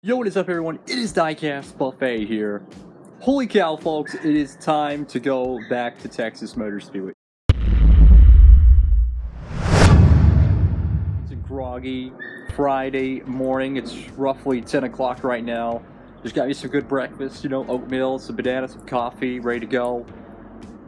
Yo, what is up, everyone? It is Diecastbuffet here. Holy cow, folks, it is time to go back to Texas Motor Speedway. It's a groggy Friday morning. It's roughly 10 o'clock right now. Just got me some good breakfast, oatmeal, some bananas, some coffee, ready to go.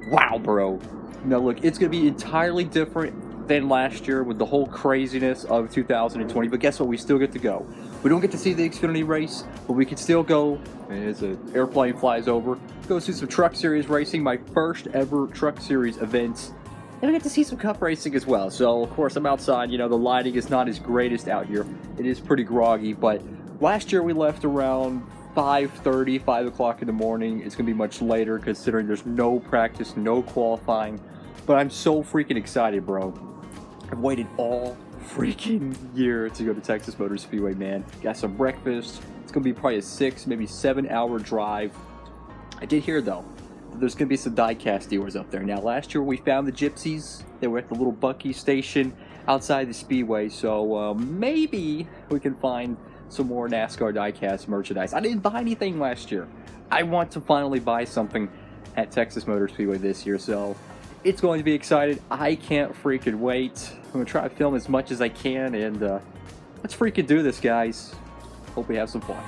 Wow, bro. Now, look, it's going to be entirely different than last year with the whole craziness of 2020, but guess what? We still get to go. We don't get to see the Xfinity race, but we can still go, as an airplane flies over, go see some Truck Series racing, my first ever Truck Series event, and we get to see some Cup racing as well. So, of course, I'm outside. The lighting is not as greatest out here. It is pretty groggy, but last year we left around 5:30, 5 o'clock in the morning. It's going to be much later considering there's no practice, no qualifying, but I'm so freaking excited, bro. I've waited all freaking year to go to Texas Motor Speedway, man. Got some breakfast. It's going to be probably a 6, maybe 7-hour drive. I did hear, though, that there's going to be some diecast dealers up there. Now, last year we found the Gypsies. They were at the little Bucky station outside the Speedway, so maybe we can find some more NASCAR diecast merchandise. I didn't buy anything last year. I want to finally buy something at Texas Motor Speedway this year, so it's going to be exciting. I can't freaking wait. I'm going to try to film as much as I can, and let's freaking do this, guys. Hope we have some fun.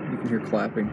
You can hear clapping.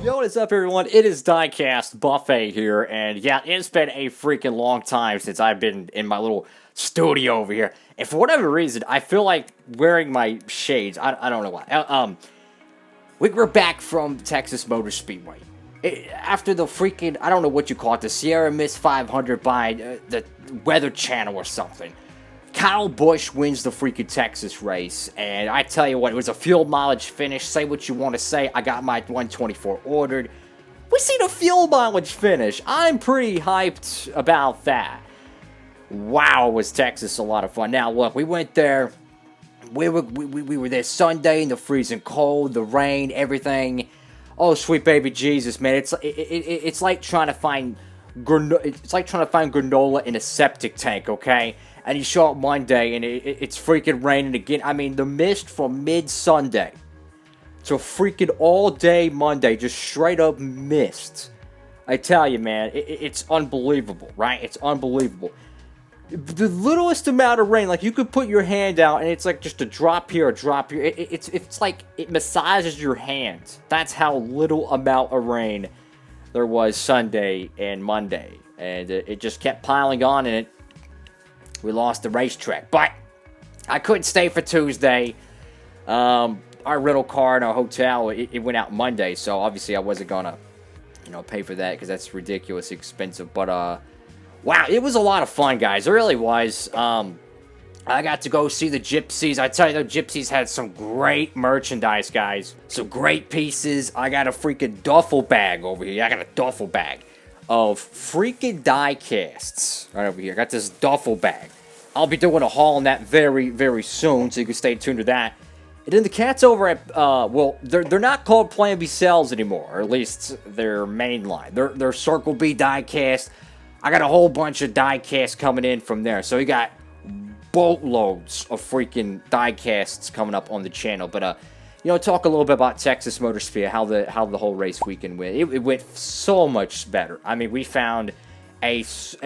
Yo, what is up, everyone? It is Diecastbuffet here, and yeah, it's been a freaking long time since I've been in my little studio over here. And for whatever reason, I feel like wearing my shades. I don't know why. We're back from Texas Motor Speedway. After the freaking, I don't know what you call it, the Sierra Mist 500 by the Weather Channel or something. Kyle Busch wins the freaking Texas race, and I tell you what, it was a fuel mileage finish. Say what you want to say. I got my 124 ordered. We seen a fuel mileage finish. I'm pretty hyped about that. Wow, was Texas a lot of fun. Now, look, we went there. We were there Sunday in the freezing cold, the rain, everything. Oh, sweet baby Jesus, man! It's like trying to find granola in a septic tank, okay? And you show up Monday and it's freaking raining again. I mean, the mist from mid-Sunday to freaking all-day Monday, just straight up mist. I tell you, man, it's unbelievable, right? It's unbelievable. The littlest amount of rain, like you could put your hand out and it's like just a drop here, a drop here. It's like it massages your hands. That's how little amount of rain there was Sunday and Monday. And it just kept piling on, and we lost the racetrack. But I couldn't stay for Tuesday. Our rental car and our hotel, it went out Monday, so obviously I wasn't gonna, pay for that because that's ridiculously expensive. But wow, it was a lot of fun, guys. It really was. I got to go see the Gypsies. I tell you, the Gypsies had some great merchandise, guys. Some great pieces. I got a freaking duffel bag over here. I got a duffel bag of freaking Diecasts right over here. I got this duffel bag. I'll be doing a haul on that very, very soon, so you can stay tuned to that. And then the cats over at, well, they're not called Plan B Cells anymore, or at least their main line. They're Circle B Diecast. I got a whole bunch of Diecasts coming in from there. So we got boatloads of freaking Diecasts coming up on the channel. But, talk a little bit about Texas Motor Speedway, how the whole race weekend went. It went so much better. I mean, we found a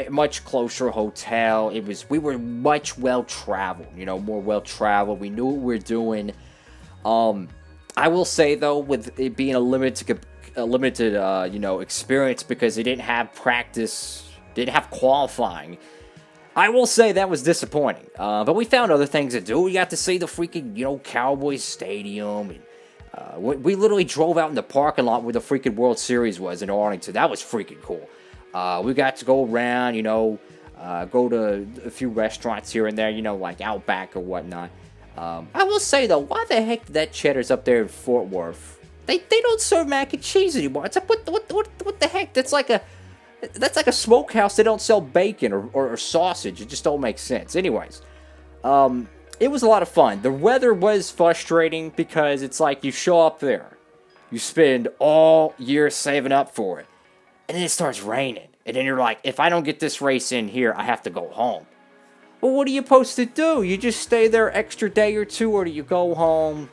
much closer hotel. We were much well-traveled, more well-traveled. We knew what we were doing. I will say, though, with it being a limited experience, because they didn't have practice, didn't have qualifying, I will say that was disappointing. But we found other things to do. We got to see the freaking, Cowboys Stadium. And, we literally drove out in the parking lot where the freaking World Series was in Arlington. That was freaking cool. We got to go around, go to a few restaurants here and there, like Outback or whatnot. I will say, though, why the heck did that Cheddar's up there in Fort Worth? They don't serve mac and cheese anymore. It's like, what the heck? That's like a smokehouse. They don't sell bacon or sausage. It just don't make sense. Anyways, it was a lot of fun. The weather was frustrating because it's like you show up there, you spend all year saving up for it, and then it starts raining. And then you're like, if I don't get this race in here, I have to go home. Well, what are you supposed to do? You just stay there extra day or two, or do you go home?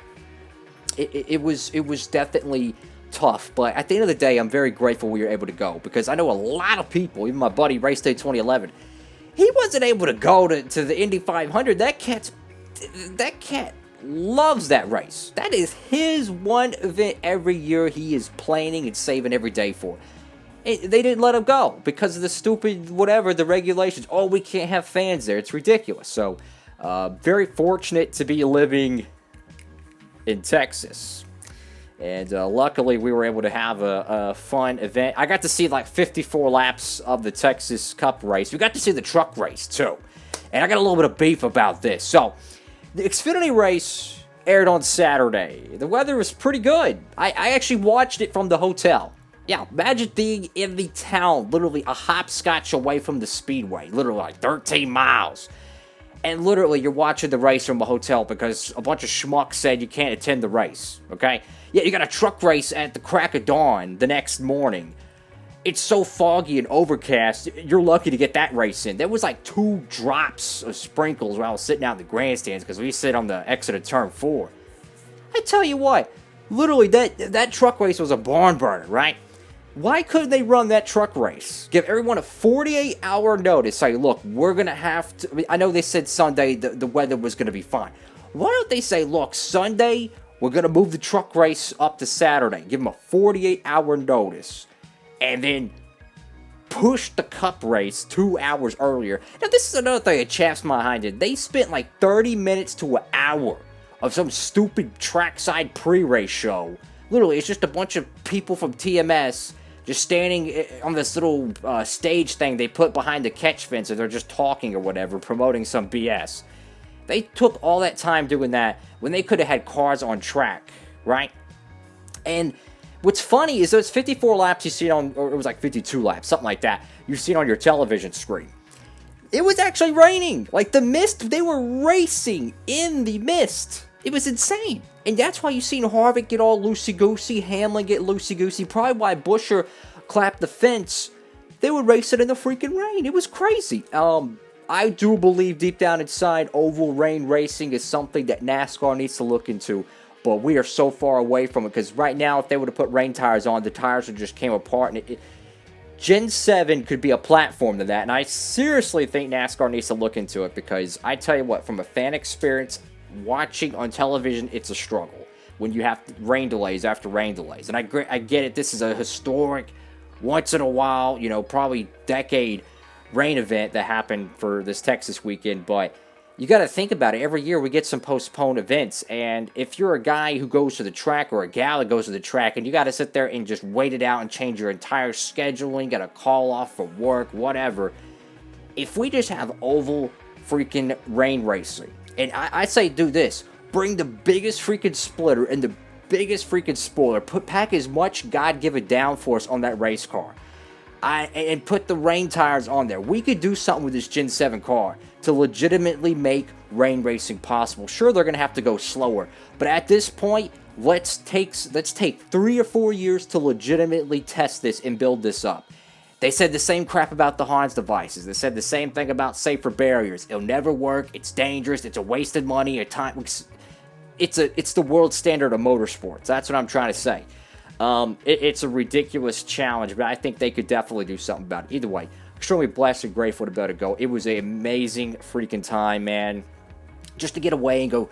It was definitely tough, but at the end of the day, I'm very grateful we were able to go, because I know a lot of people, even my buddy, Race Day 2011, he wasn't able to go to the Indy 500. That cat loves that race. That is his one event every year he is planning and saving every day for. They didn't let him go because of the stupid, whatever, the regulations. Oh, we can't have fans there. It's ridiculous. So, very fortunate to be living in Texas. And luckily, we were able to have a fun event. I got to see like 54 laps of the Texas Cup race. We got to see the truck race, too. And I got a little bit of beef about this. So, the Xfinity race aired on Saturday. The weather was pretty good. I actually watched it from the hotel. Yeah, imagine being in the town, literally a hopscotch away from the Speedway. Literally like 13 miles. And literally, you're watching the race from a hotel because a bunch of schmucks said you can't attend the race, okay? Yeah, you got a truck race at the crack of dawn the next morning. It's so foggy and overcast, you're lucky to get that race in. There was like 2 drops of sprinkles while I was sitting out in the grandstands because we sit on the exit of turn 4. I tell you what, literally, that truck race was a barn burner, right? Why couldn't they run that truck race? Give everyone a 48-hour notice. Say, look, we're going to have to... I know they said Sunday the weather was going to be fine. Why don't they say, look, Sunday, we're going to move the truck race up to Saturday. Give them a 48-hour notice. And then push the cup race 2 hours earlier. Now, this is another thing that chaps my behind it. They spent like 30 minutes to an hour of some stupid trackside pre-race show. Literally, it's just a bunch of people from TMS just standing on this little stage thing they put behind the catch fence, and they're just talking or whatever, promoting some BS. They took all that time doing that when they could have had cars on track, right? And what's funny is those 54 laps you see on, or it was like 52 laps, something like that, you see on your television screen. It was actually raining. Like the mist, they were racing in the mist. It was insane. And that's why you seen Harvick get all loosey-goosey, Hamlin get loosey-goosey, probably why Buescher clapped the fence. They were racing in the freaking rain. It was crazy. I do believe deep down inside, oval rain racing is something that NASCAR needs to look into. But we are so far away from it, because right now, if they would have put rain tires on, the tires would just came apart. And Gen 7 could be a platform to that. And I seriously think NASCAR needs to look into it, because I tell you what, from a fan experience, watching on television, it's a struggle when you have rain delays after rain delays. And I get it, this is a historic, once in a while, you know, probably decade rain event that happened for this Texas weekend, but you got to think about it. Every year we get some postponed events, and if you're a guy who goes to the track or a gal that goes to the track, and you got to sit there and just wait it out and change your entire schedule, and you got to call off for work, whatever. If we just have oval freaking rain racing, and I say do this, bring the biggest freaking splitter and the biggest freaking spoiler, pack as much God-given downforce on that race car, and put the rain tires on there. We could do something with this Gen 7 car to legitimately make rain racing possible. Sure, they're going to have to go slower, but at this point, let's take 3 or 4 years to legitimately test this and build this up. They said the same crap about the Hans devices. They said the same thing about safer barriers. It'll never work. It's dangerous. It's a wasted money. It's the world standard of motorsports. That's what I'm trying to say. It's a ridiculous challenge, but I think they could definitely do something about it. Either way, extremely blessed and grateful to be able to go. It was an amazing freaking time, man. Just to get away and go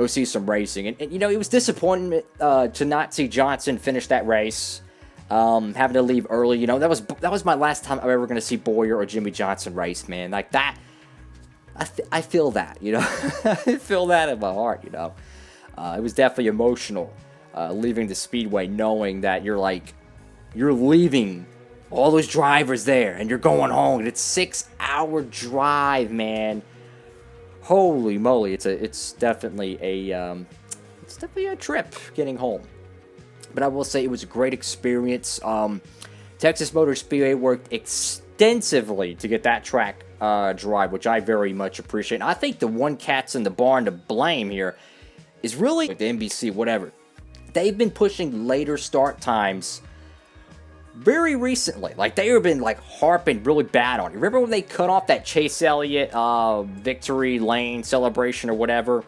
see some racing. And you know, it was disappointing to not see Johnson finish that race. Having to leave early, you know, that was my last time I'm ever going to see Boyer or Jimmy Johnson race, man. Like that, I feel that, you know. I feel that in my heart, you know. It was definitely emotional. Leaving the Speedway, knowing that you're leaving all those drivers there and you're going home. And it's a 6-hour drive, man. Holy moly, it's definitely a trip getting home. But I will say it was a great experience. Texas Motor Speedway worked extensively to get that track drive, which I very much appreciate. And I think the one cat's in the barn to blame here is really the NBC, whatever. They've been pushing later start times very recently. Like, they have been, like, harping really bad on it. Remember when they cut off that Chase Elliott victory lane celebration or whatever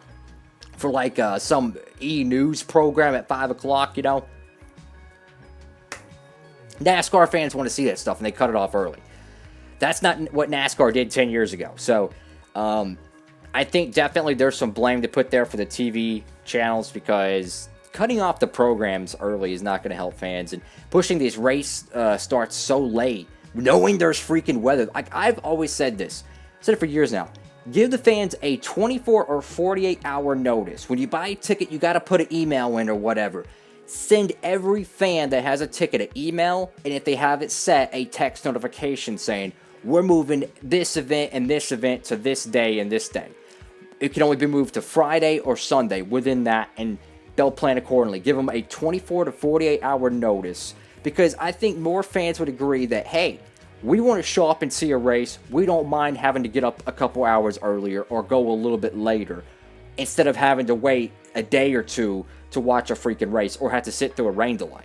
for, like, some E-News program at 5 o'clock, you know? NASCAR fans want to see that stuff, and they cut it off early. That's not what NASCAR did 10 years ago. So, I think definitely there's some blame to put there for the TV channels, because cutting off the programs early is not going to help fans, and pushing these race starts so late, knowing there's freaking weather. Like, I've always said this, said it for years now. Give the fans a 24 or 48 hour notice. When you buy a ticket, you got to put an email in or whatever. Send every fan that has a ticket an email, and if they have it set, a text notification saying, we're moving this event and this event to this day and this day. It can only be moved to Friday or Sunday within that, and they'll plan accordingly. Give them a 24 to 48 hour notice, because I think more fans would agree that, hey, we want to show up and see a race. We don't mind having to get up a couple hours earlier or go a little bit later, instead of having to wait a day or two to watch a freaking race or have to sit through a rain delay.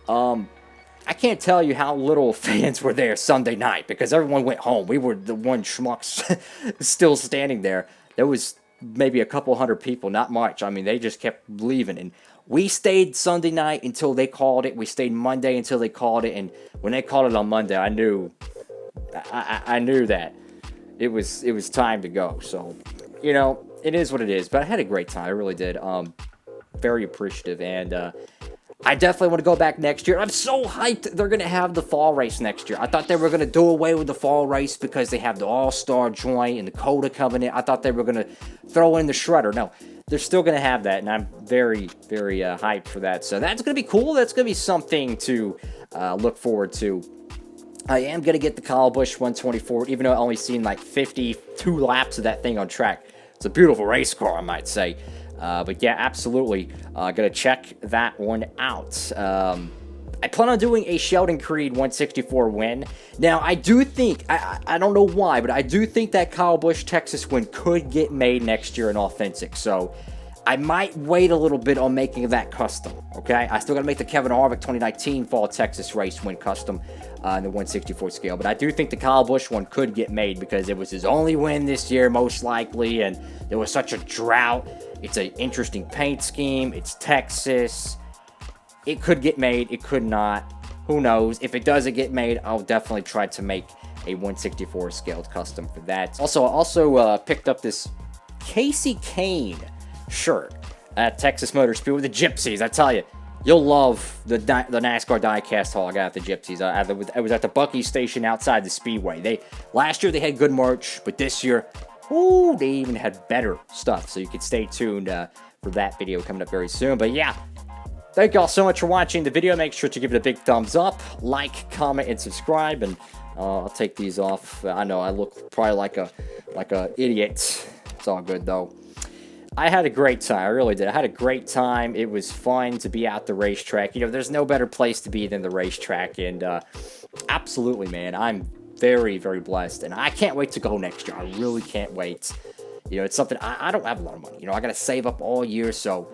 I can't tell you how little fans were there Sunday night, because everyone went home. We were the one schmucks still standing there. There was maybe a couple hundred people, not much. I mean, they just kept leaving. And we stayed Sunday night until they called it. We stayed Monday until they called it. And when they called it on Monday, I knew that it was time to go. So, you know, it is what it is. But I had a great time. I really did. very appreciative, and I definitely want to go back next year. I'm so hyped they're going to have the fall race next year. I thought they were going to do away with the fall race because they have the All-Star joint and the Coda coming in. I thought they were going to throw in the Shredder. No, they're still going to have that, and I'm very, very hyped for that. So that's going to be cool. That's going to be something to look forward to. I am going to get the Kyle Busch 124, even though I've only seen like 52 laps of that thing on track. It's a beautiful race car, I might say. But yeah, absolutely. Gonna check that one out. I plan on doing a Sheldon Creed 164 win. Now, I do think, I don't know why, but I do think that Kyle Busch Texas win could get made next year in Authentic. So I might wait a little bit on making that custom, okay? I still gotta make the Kevin Harvick 2019 Fall Texas race win custom in the 164 scale. But I do think the Kyle Busch one could get made because it was his only win this year, most likely, and there was such a drought. It's an interesting paint scheme. It's Texas. It could get made. It could not. Who knows? If it doesn't get made, I'll definitely try to make a 164 scaled custom for that. Also, I also picked up this Casey Kane shirt at Texas Motor Speedway with the Gypsies. I tell you, you'll love the NASCAR Diecast haul I got at the Gypsies. I was at the Bucky station outside the Speedway. Last year they had good merch, but this year, ooh, they even had better stuff. So you can stay tuned for that video coming up very soon. But yeah, thank y'all so much for watching the video. Make sure to give it a big thumbs up, like, comment, and subscribe. And I'll take these off. I know I look probably like a idiot. It's all good though. I had a great time. I really did. I had a great time. It was fun to be at the racetrack. You know, there's no better place to be than the racetrack. And absolutely, man, I'm very, very blessed. And I can't wait to go next year. I really can't wait. You know, it's something, I don't have a lot of money. You know, I got to save up all year. So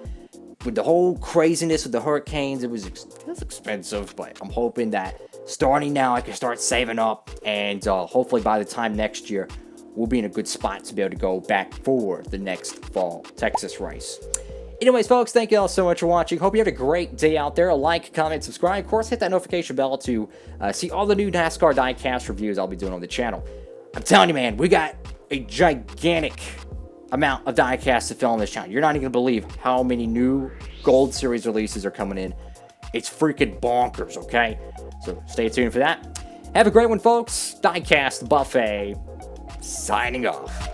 with the whole craziness with the hurricanes, it was expensive. But I'm hoping that starting now, I can start saving up. And hopefully by the time next year, we'll be in a good spot to be able to go back for the next fall Texas race. Anyways, folks, thank you all so much for watching. Hope you had a great day out there. Like, comment, subscribe. Of course, hit that notification bell to see all the new NASCAR Diecast reviews I'll be doing on the channel. I'm telling you, man, we got a gigantic amount of Diecast to fill on this channel. You're not even going to believe how many new Gold Series releases are coming in. It's freaking bonkers, okay? So stay tuned for that. Have a great one, folks. Diecastbuffet signing off.